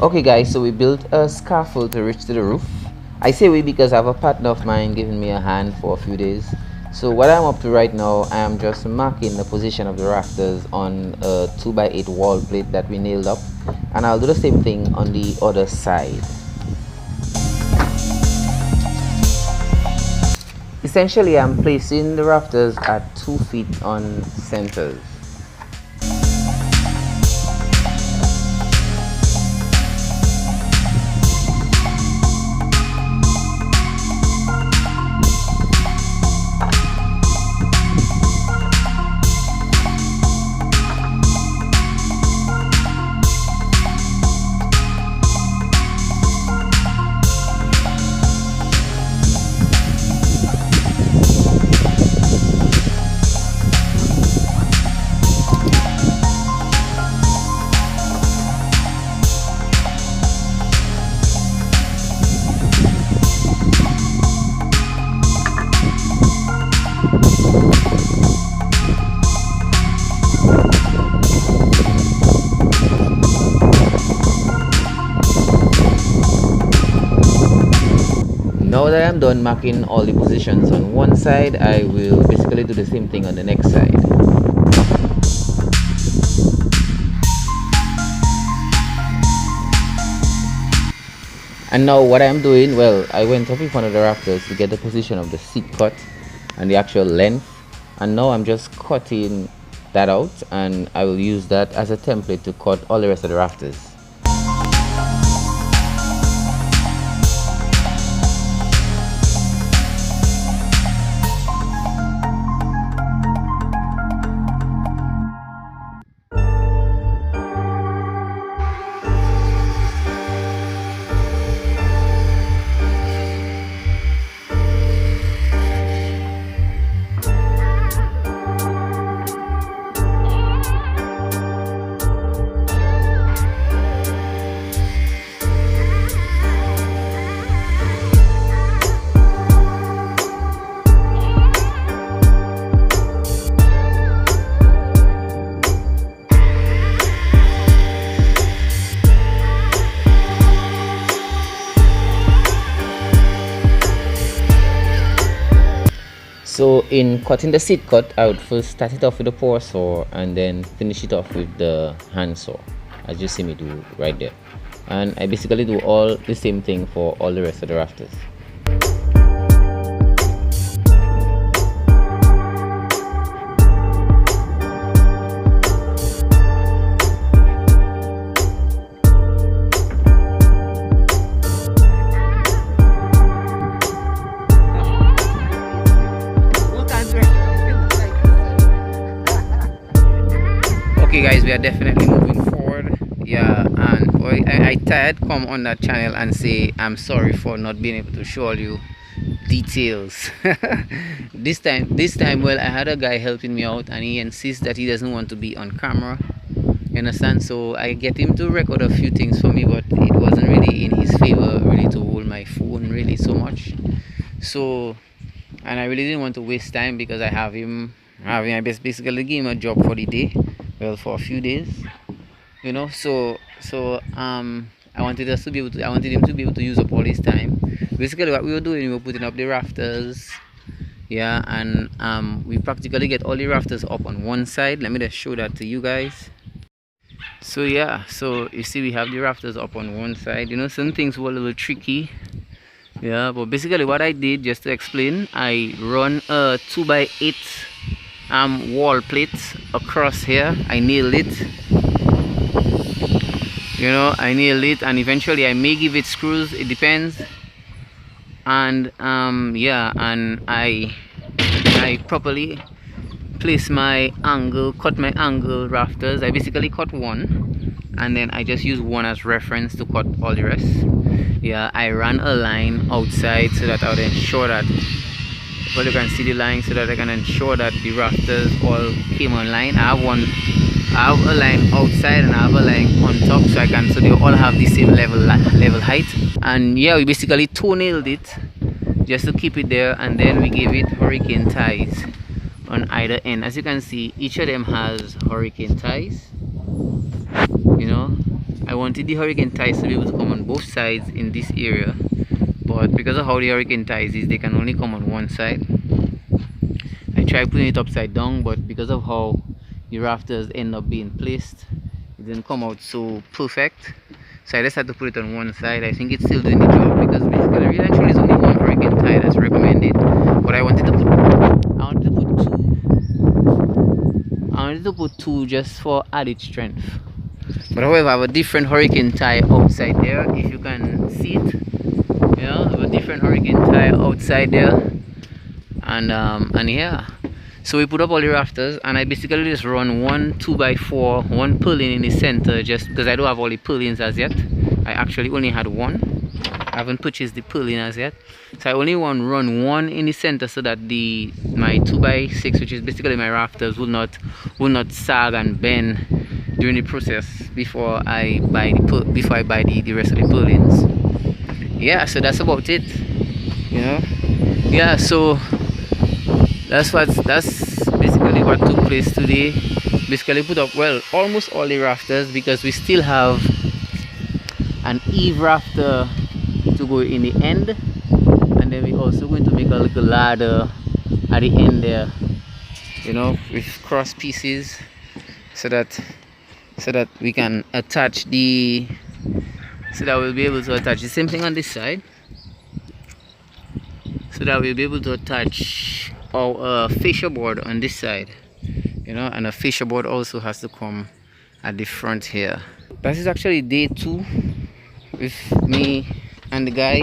Okay guys, so we built a scaffold to reach to the roof. I say we because I have a partner of mine giving me a hand for a few days. So what I'm up to right now, I am just marking the position of the rafters on a 2x8 wall plate that we nailed up, and I'll do the same thing on the other side. Essentially, I'm placing the rafters at 2 feet on centers. Now that I'm done marking all the positions on one side, I will basically do the same thing on the next side. And now what I'm doing, well, I went up in front of the rafters to get the position of the seat cut and the actual length, and now I'm just cutting that out, and I will use that as a template to cut all the rest of the rafters. So in cutting the seat cut, I would first start it off with a power saw and then finish it off with the hand saw, as you see me do right there. And I basically do all the same thing for all the rest of the rafters. Okay guys, we are definitely moving forward. Yeah, and boy, I tired come on that channel and say I'm sorry for not being able to show you details. this time, well, I had a guy helping me out and he insists that he doesn't want to be on camera, you understand, so I get him to record a few things for me, but it wasn't really in his favor really to hold my phone really so much. So, and I really didn't want to waste time because I basically gave him a job for the day, well, for a few days, you know. I wanted him to be able to use up all his time. Basically what we were doing, we were putting up the rafters, yeah, and we practically get all the rafters up on one side. Let me just show that to you guys. So yeah, so you see we have the rafters up on one side. You know, some things were a little tricky, yeah, but basically what I did, just to explain, I run a 2x8 wall plate across here. I nailed it, you know, and eventually I may give it screws, it depends. And yeah, and I properly place my angle, cut my angle rafters. I basically cut one and then I just use one as reference to cut all the rest. Yeah, I ran a line outside so that I would ensure that, well, you can see the line, so that I can ensure that the rafters all came online. I have a line outside and I have a line on top, so they all have the same level height. And yeah, we basically toe nailed it just to keep it there, and then we gave it hurricane ties on either end. As you can see, each of them has hurricane ties, you know. I wanted the hurricane ties to be able to come on both sides in this area, but because of how the hurricane ties is, they can only come on one side. I tried putting it upside down, but because of how the rafters end up being placed, it didn't come out so perfect. So I just had to put it on one side. I think it's still doing the job because basically eventually it's only one hurricane tie that's recommended. But I wanted to put two just for added strength. But however, I have a different hurricane tie outside there. If you can see it, I have a different hurricane tie outside there, and yeah. So we put up all the rafters, and I basically just run one 2x4, one purlin in the center, just because I don't have all the purlins as yet. I actually only had one. I haven't purchased the purlin as yet, so I only want run one in the center so that my 2x6, which is basically my rafters, will not sag and bend during the process before I buy the rest of the purlins. Yeah, so that's about it. Yeah, so that's basically what took place today. Basically put up, well, almost all the rafters, because we still have an eave rafter to go in the end, and then we're also going to make a little ladder at the end there, with cross pieces, so that we can attach we'll be able to attach the same thing on this side, so that we'll be able to attach our fascia board on this side, and a fascia board also has to come at the front here. This is actually day 2 with me and the guy.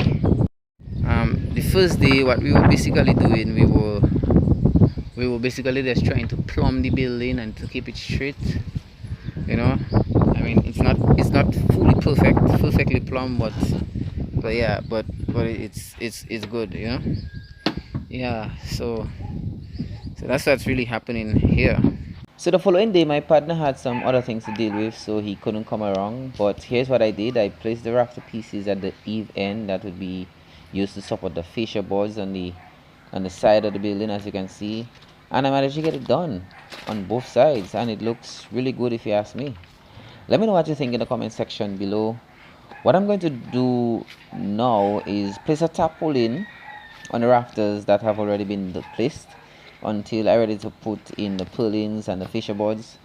The first day, what we were basically doing, we were basically just trying to plumb the building and to keep it straight. I mean, it's not fully perfectly plumbed, but yeah, but it's good, yeah. So that's what's really happening here. So the following day, my partner had some other things to deal with, so he couldn't come along. But here's what I did. I placed the rafter pieces at the eave end that would be used to support the fascia boards on the side of the building, as you can see. And I managed to get it done on both sides, and it looks really good if you ask me. Let me know what you think in the comment section below. What I'm going to do now is place a tarpaulin on the rafters that have already been placed until I'm ready to put in the purlins and the fascia boards.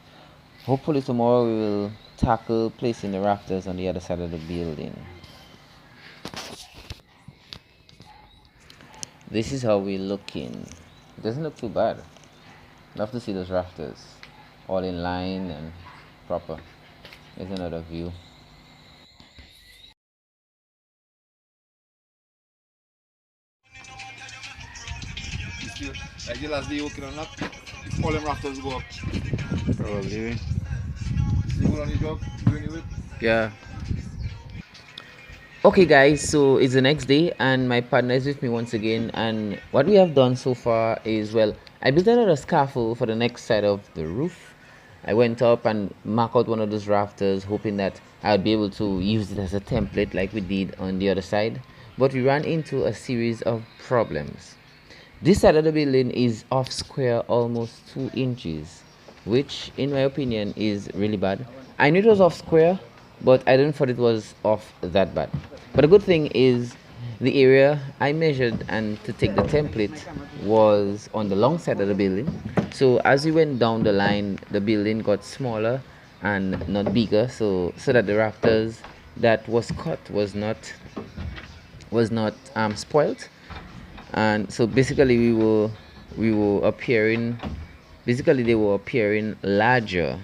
Hopefully tomorrow we will tackle placing the rafters on the other side of the building. This is how we're looking. It doesn't look too bad. Love to see those rafters all in line and proper. Here's another view. Like the last day you working on that, all them rafters go up. Probably. You go on the job, doing it with? Yeah. Okay guys, so it's the next day and my partner is with me once again, and what we have done so far is, well, I built another scaffold for the next side of the roof. I went up and marked out one of those rafters, hoping that I would be able to use it as a template like we did on the other side, but we ran into a series of problems. This side of the building is off square almost 2 inches, which in my opinion is really bad. I knew it was off square, but I didn't thought it was off that bad. But the good thing is the area I measured and to take the template was on the long side of the building. So as we went down the line, the building got smaller and not bigger, so that the rafters that was cut was not spoiled. And so basically they were appearing larger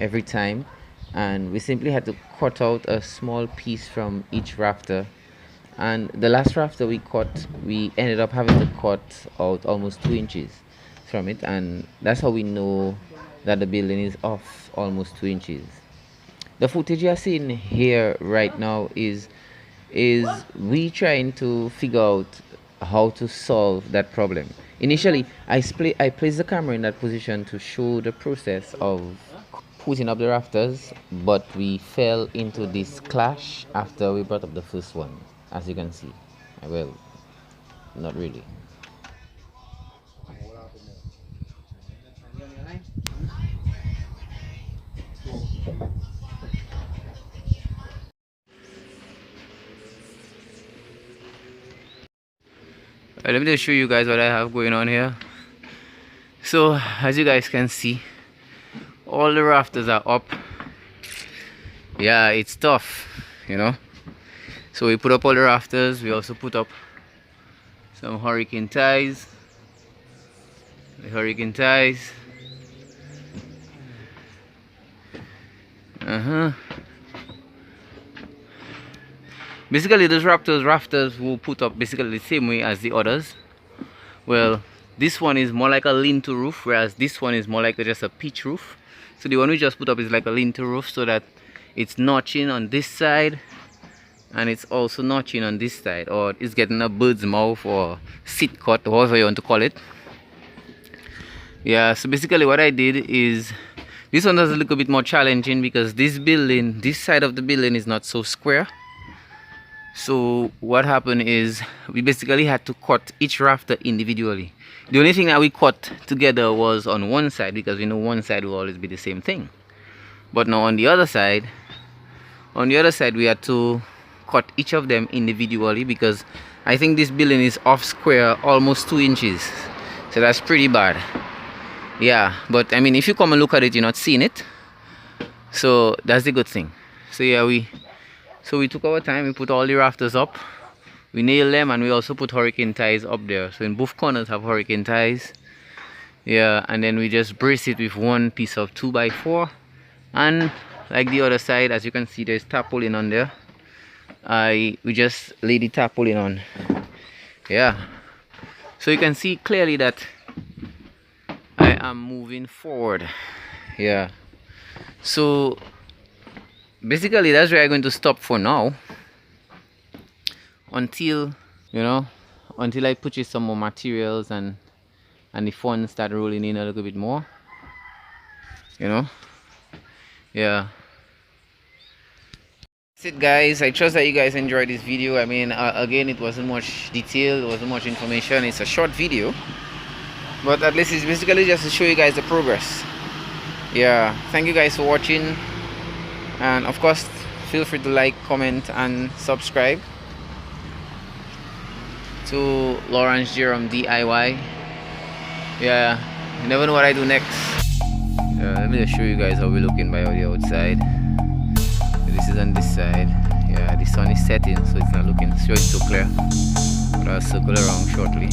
every time, and we simply had to cut out a small piece from each rafter. And the last rafter we cut, we ended up having to cut out almost 2 inches from it, and that's how we know that the building is off almost 2 inches. The footage you're seeing here right now is we trying to figure out how to solve that problem. Initially, I placed the camera in that position to show the process of putting up the rafters, but we fell into this clash after we brought up the first one, as you can see. Well, not really. Let me just show you guys what I have going on here. So as you guys can see, all the rafters are up. Yeah, it's tough, you know. So we put up all the rafters. We also put up some hurricane ties. The hurricane ties. Basically, those rafters will put up basically the same way as the others. Well, this one is more like a lean-to roof, whereas this one is more like just a pitch roof. So the one we just put up is like a lean-to roof, so that it's notching on this side and it's also notching on this side, or it's getting a bird's mouth or sit cut, or however you want to call it. Yeah, so basically what I did is, this one is a little bit more challenging because this building, this side of the building is not so square. So what happened is we basically had to cut each rafter individually. The only thing that we cut together was on one side, because we know one side will always be the same thing. But now on the other side we had to cut each of them individually, because I think this building is off square almost 2 inches. So that's pretty bad. Yeah, but I mean, if you come and look at it, you're not seeing it. So that's the good thing. So yeah, we took our time. We put all the rafters up, we nailed them, and we also put hurricane ties up there. So in both corners have hurricane ties. Yeah, and then we just brace it with one piece of 2x4, and like the other side, as you can see, there's tarpaulin on there. We just lay the tarpaulin on. Yeah, so you can see clearly that I am moving forward. Yeah, so basically that's where I'm going to stop for now, until until I purchase some more materials and the funds start rolling in a little bit more, yeah. That's it, guys. I trust that you guys enjoyed this video. I mean, again, it wasn't much detail, it wasn't much information, it's a short video, but at least it's basically just to show you guys the progress. Yeah, thank you guys for watching, and of course feel free to like, comment and subscribe to Lawrence Jerome DIY. Yeah, you never know what I do next. Let me just show you guys how we're looking by the outside. This is on this side. Yeah, the sun is setting, so it's not looking showing so clear, but I'll circle around shortly.